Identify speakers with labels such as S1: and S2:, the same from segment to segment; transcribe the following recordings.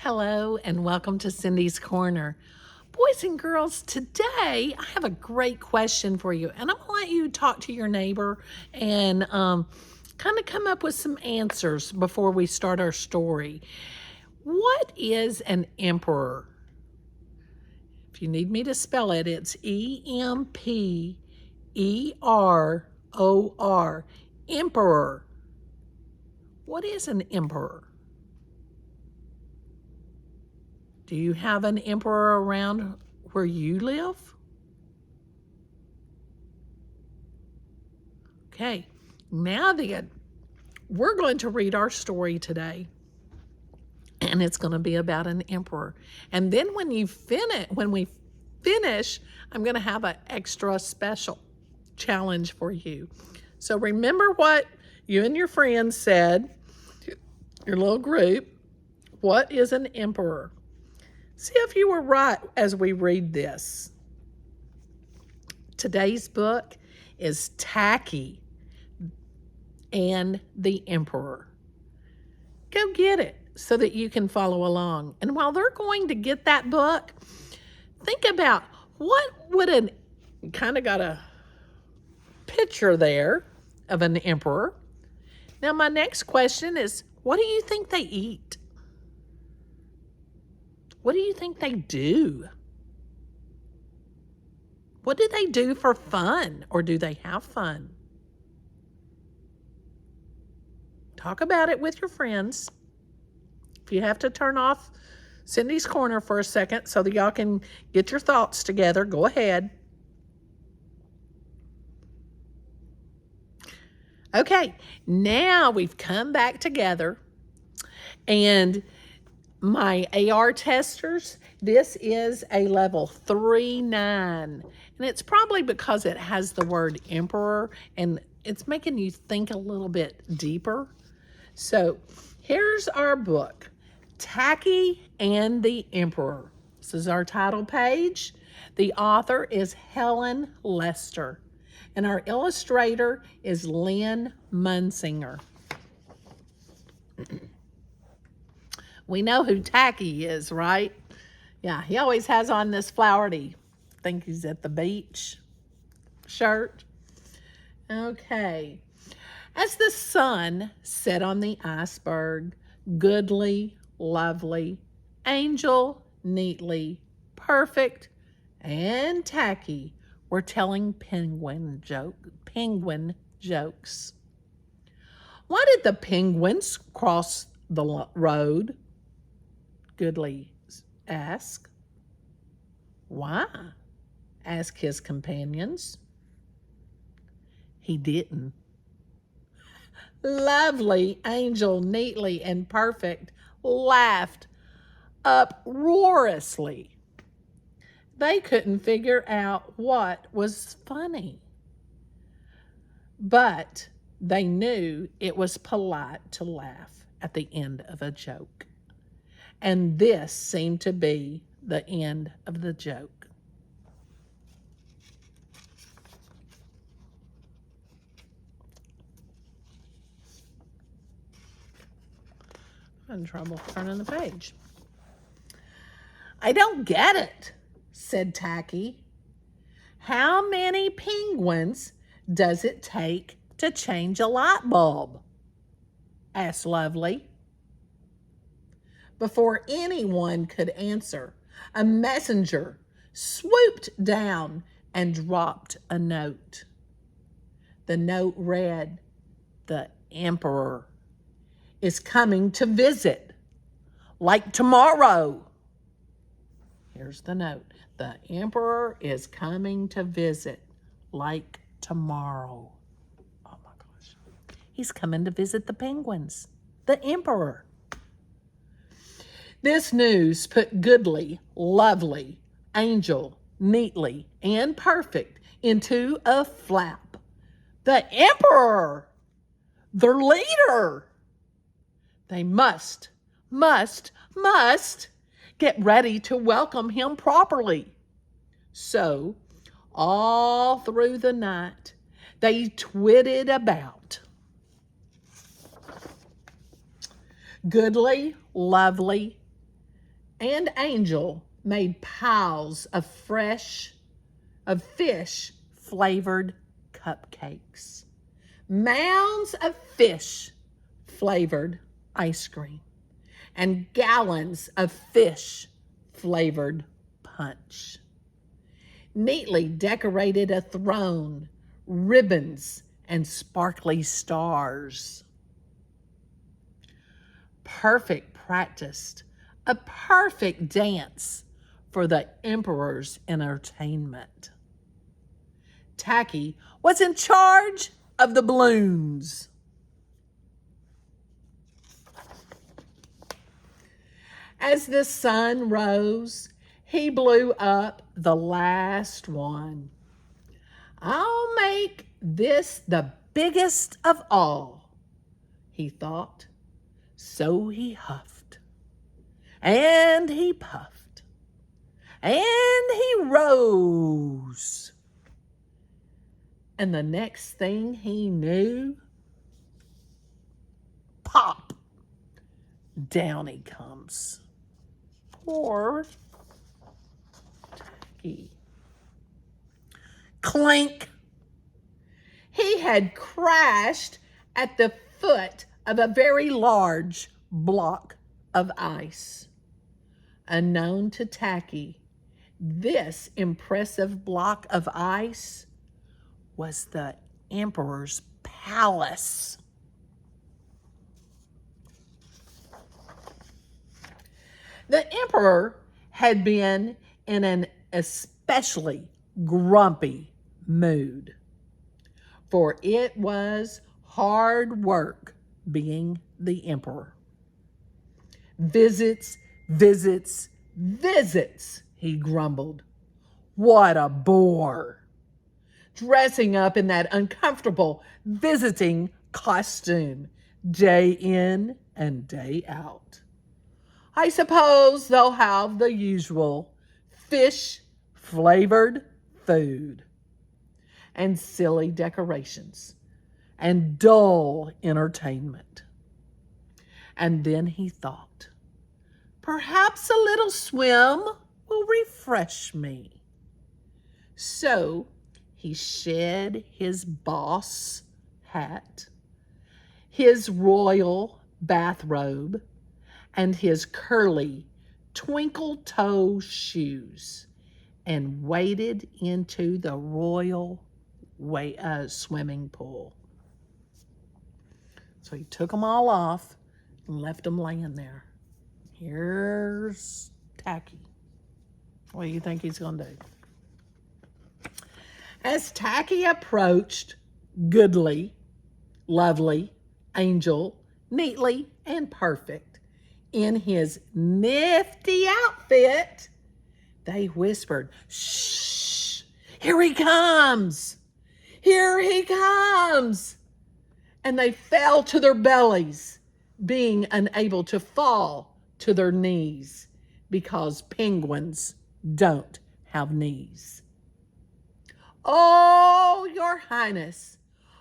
S1: Hello and welcome to Cindy's Corner. Boys and girls, today I have a great question for you, and I'm going to let you talk to your neighbor and kind of come up with some answers before we start our story. What is an emperor? If you need me to spell it, it's Emperor. Emperor. What is an emperor? Do you have an emperor around where you live? Okay, now then, we're going to read our story today. And it's going to be about an emperor. And then when we finish, I'm going to have an extra special challenge for you. So remember what you and your friends said, your little group. What is an emperor? See if you were right as we read this. Today's book is Tacky and the Emperor. Go get it so that you can follow along. And while they're going to get that book, think about what would kind of got a picture there of an emperor. Now my next question is, what do you think they eat? What do you think they do? What do they do for fun, or do they have fun? Talk about it with your friends. If you have to turn off Cindy's Corner for a second so that y'all can get your thoughts together, go ahead. Okay, now we've come back together, and my AR testers, this is a level 3-9, and it's probably because it has the word emperor, and it's making you think a little bit deeper. So here's our book, Tacky and the Emperor. This is our title page. The author is Helen Lester, and our illustrator is Lynn Munsinger. We know who Tacky is, right? Yeah, he always has on this flowery, I think he's at the beach shirt. Okay. As the sun set on the iceberg, goodly, lovely, angel, neatly, perfect, and Tacky were telling penguin jokes. Why did the penguins cross the road? Goodly asked. Why? Asked his companions. He didn't. Lovely, angel, neatly, and perfect laughed uproariously. They couldn't figure out what was funny, but they knew it was polite to laugh at the end of a joke. And this seemed to be the end of the joke. I'm in trouble turning the page. I don't get it, said Tacky. How many penguins does it take to change a light bulb? Asked Lovely. Before anyone could answer, a messenger swooped down and dropped a note. The note read, "The Emperor is coming to visit, like tomorrow." Here's the note. The Emperor is coming to visit, like tomorrow. Oh my gosh. He's coming to visit the penguins. The Emperor. This news put goodly, lovely, angel, neatly, and perfect into a flap. The Emperor! Their leader! They must get ready to welcome him properly. So, all through the night, they twitted about. Goodly, lovely, and Angel made piles of fish flavored cupcakes, mounds of fish flavored ice cream, and gallons of fish flavored punch. Neatly decorated a throne, ribbons, and sparkly stars. Perfect practiced, a perfect dance for the emperor's entertainment. Tacky was in charge of the balloons. As the sun rose, he blew up the last one. I'll make this the biggest of all, he thought. So he huffed, and he puffed, and he rose. And the next thing he knew, pop, down he comes. Poor Tacky. Clink. He had crashed at the foot of a very large block of ice. Unknown to Tacky, this impressive block of ice was the emperor's palace. The emperor had been in an especially grumpy mood, for it was hard work being the emperor. Visits, visits, visits, he grumbled. What a bore. Dressing up in that uncomfortable visiting costume day in and day out. I suppose they'll have the usual fish-flavored food and silly decorations and dull entertainment. And then he thought, perhaps a little swim will refresh me. So he shed his boss hat, his royal bathrobe, and his curly twinkle-toe shoes, and waded into the royal swimming pool. So he took them all off and left them laying there. Here's Tacky. What do you think he's going to do? As Tacky approached, goodly, lovely, Angel, neatly and perfect, in his nifty outfit, they whispered, shh, here he comes, here he comes. And they fell to their bellies, being unable to fall to their knees because penguins don't have knees. Oh, Your Highness,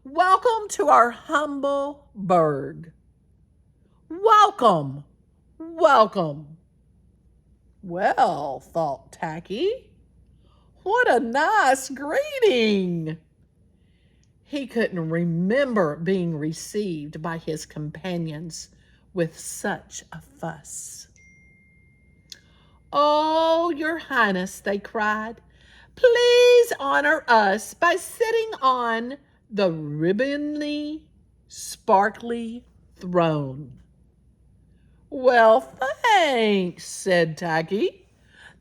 S1: welcome to our humble burg. Welcome, welcome. Well, thought Tacky, what a nice greeting. He couldn't remember being received by his companions with such a fuss. Oh, Your Highness, they cried, please honor us by sitting on the ribbony, sparkly throne. Well, thanks, said Tacky.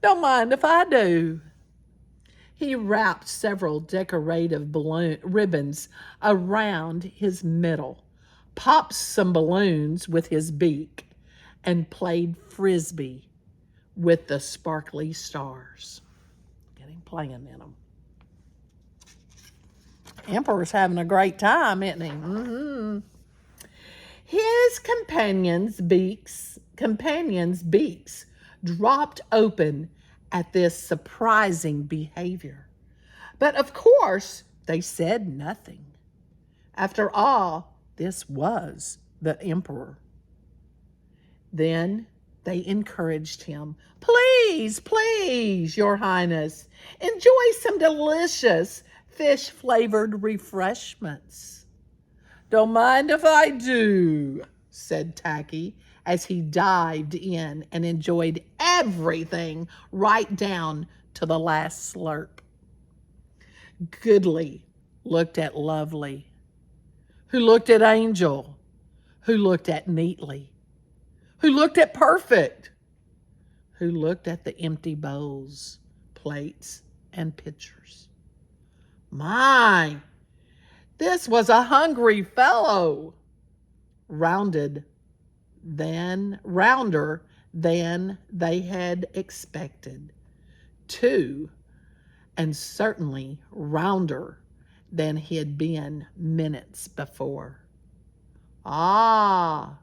S1: Don't mind if I do. He wrapped several decorative ribbons around his middle, popped some balloons with his beak, and played frisbee with the sparkly stars. Getting playing in them. Emperor's having a great time, isn't he? Mm-hmm. His companions' beaks dropped open at this surprising behavior. But of course, they said nothing. After all, this was the emperor. Then They encouraged him. Please, please, Your Highness, enjoy some delicious fish-flavored refreshments. Don't mind if I do, said Tacky as he dived in and enjoyed everything right down to the last slurp. Goodly looked at Lovely, who looked at Angel, who looked at Neatly, who looked at Perfect, who looked at the empty bowls, plates, and pitchers. My, this was a hungry fellow, rounder than they had expected, too, and certainly rounder than he had been minutes before. Ah,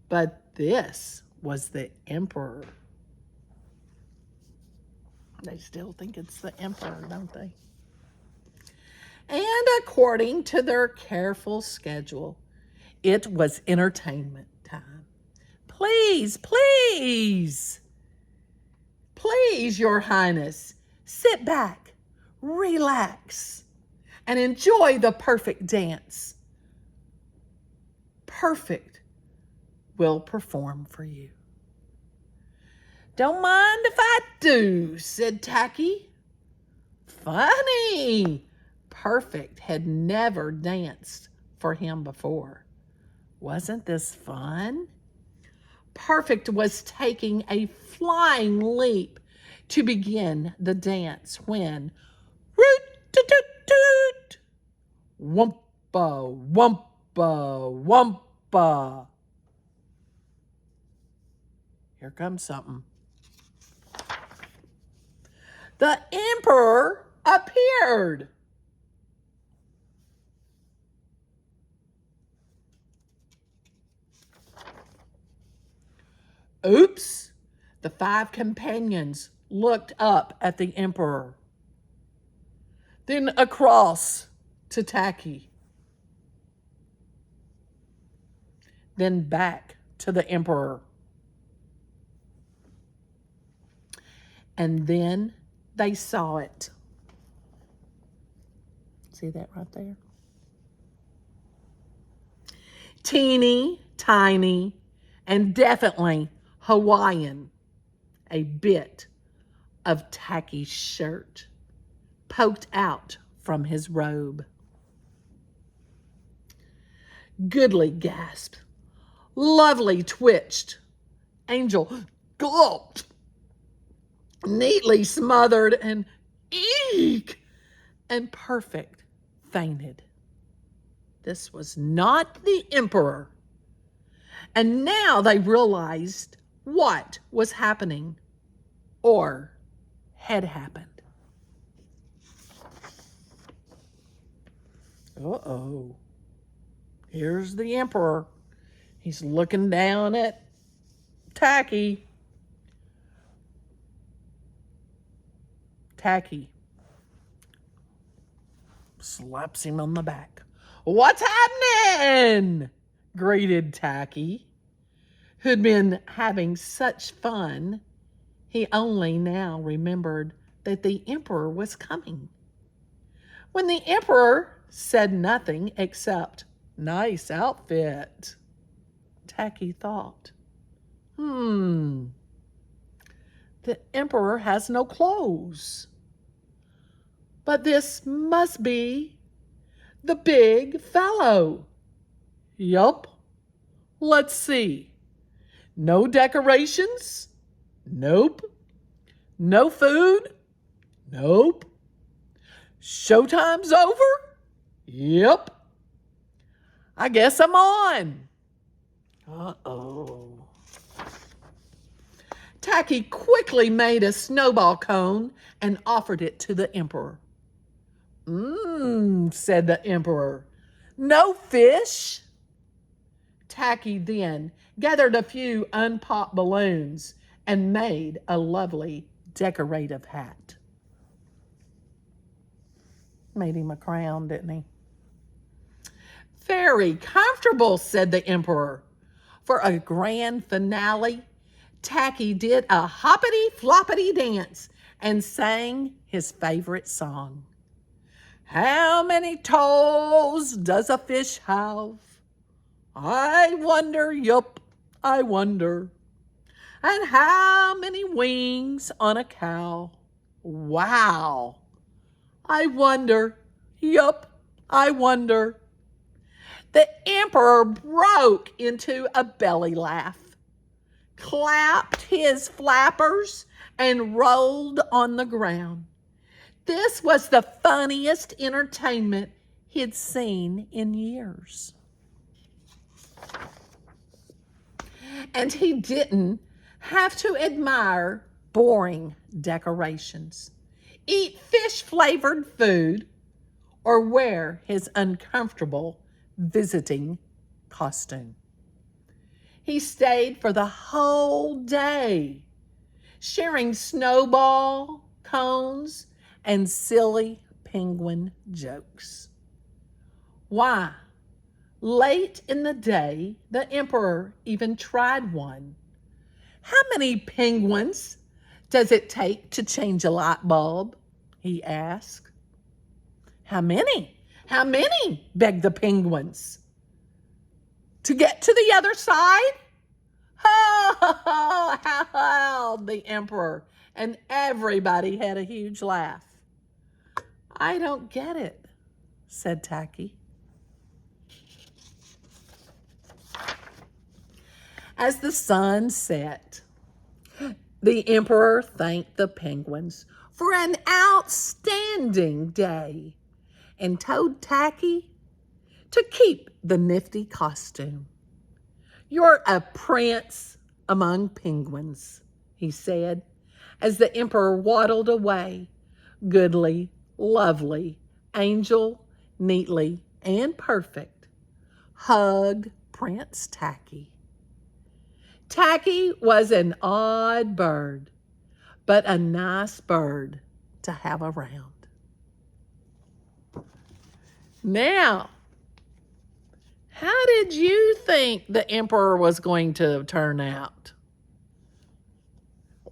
S1: but this was the emperor. They still think it's the emperor, don't they? And according to their careful schedule, it was entertainment time. Please, please, please, Your Highness, sit back, relax, and enjoy the perfect dance. Perfect will perform for you. Don't mind if I do, said Tacky. Funny. Perfect had never danced for him before. Wasn't this fun? Perfect was taking a flying leap to begin the dance when root-toot-toot, wumpa, wumpa, wumpa. Here comes something. The emperor appeared. Oops! The 5 companions looked up at the emperor, then across to Tacky, then back to the emperor, and then they saw it. See that right there? Teeny, tiny, and definitely Hawaiian, a bit of Tacky's shirt poked out from his robe. Goodly gasped. Lovely twitched. Angel gulped. Neatly smothered and eek, and Perfect fainted. This was not the emperor. And now they realized what was happening or had happened. Uh-oh. Here's the emperor. He's looking down at Tacky. Tacky slaps him on the back. What's happening? Greeted Tacky, who'd been having such fun, he only now remembered that the emperor was coming. When the emperor said nothing except, nice outfit, Tacky thought, the emperor has no clothes. But this must be the big fellow. Yup. Let's see. No decorations? Nope. No food? Nope. Showtime's over? Yep. I guess I'm on. Uh-oh. Tacky quickly made a snowball cone and offered it to the emperor. Said the emperor. No fish? Tacky then gathered a few unpopped balloons and made a lovely decorative hat. Made him a crown, didn't he? Very comfortable, said the emperor. For a grand finale, Tacky did a hoppity floppity dance and sang his favorite song. How many toes does a fish have? I wonder, yup, I wonder. And how many wings on a cow? Wow. I wonder, yup, I wonder. The emperor broke into a belly laugh, clapped his flappers, and rolled on the ground. This was the funniest entertainment he'd seen in years. And he didn't have to admire boring decorations, eat fish-flavored food, or wear his uncomfortable visiting costume. He stayed for the whole day, sharing snowball cones and silly penguin jokes. Why, late in the day, the emperor even tried one. How many penguins does it take to change a light bulb? He asked. How many? How many? Begged the penguins. To get to the other side? Ho, howled the emperor, and everybody had a huge laugh. I don't get it, said Tacky. As the sun set, the emperor thanked the penguins for an outstanding day and told Tacky to keep the nifty costume. You're a prince among penguins, he said, as the emperor waddled away, goodly, lovely, angel, neatly, and perfect, hugged Prince Tacky. Tacky was an odd bird, but a nice bird to have around. Now, how did you think the emperor was going to turn out?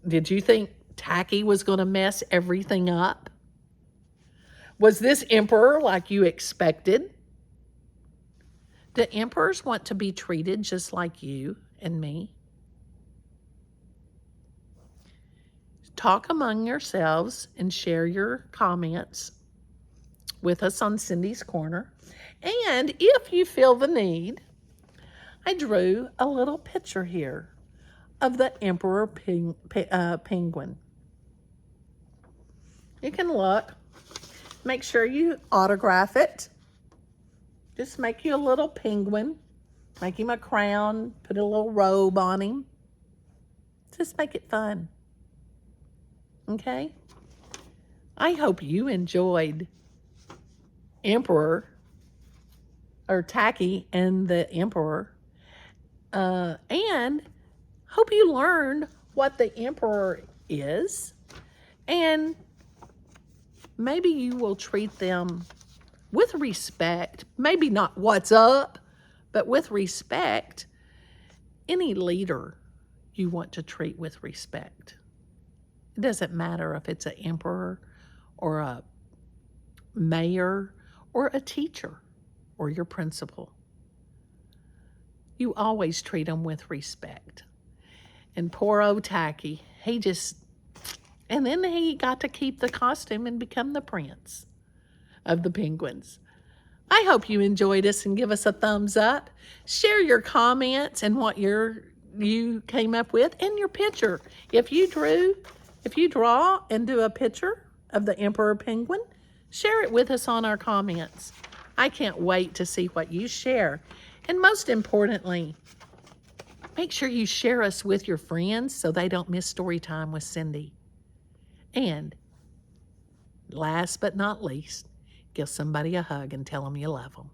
S1: Did you think Tacky was going to mess everything up? Was this emperor like you expected? Do emperors want to be treated just like you and me? Talk among yourselves and share your comments with us on Cindy's Corner. And if you feel the need, I drew a little picture here of the emperor penguin. You can look. Make sure you autograph it. Just make you a little penguin. Make him a crown. Put a little robe on him. Just make it fun. Okay? I hope you enjoyed Emperor, or Tacky and the Emperor, and hope you learned what the Emperor is, and maybe you will treat them with respect. Maybe not what's up, but with respect. Any leader you want to treat with respect. It doesn't matter if it's an emperor or a mayor or a teacher or your principal. You always treat them with respect. And poor old Tacky, and then he got to keep the costume and become the prince of the penguins. I hope you enjoyed us and give us a thumbs up. Share your comments and what you came up with and your picture. If you draw and do a picture of the emperor penguin, share it with us on our comments. I can't wait to see what you share. And most importantly, make sure you share us with your friends so they don't miss Storytime with Cindy. And last but not least, give somebody a hug and tell them you love them.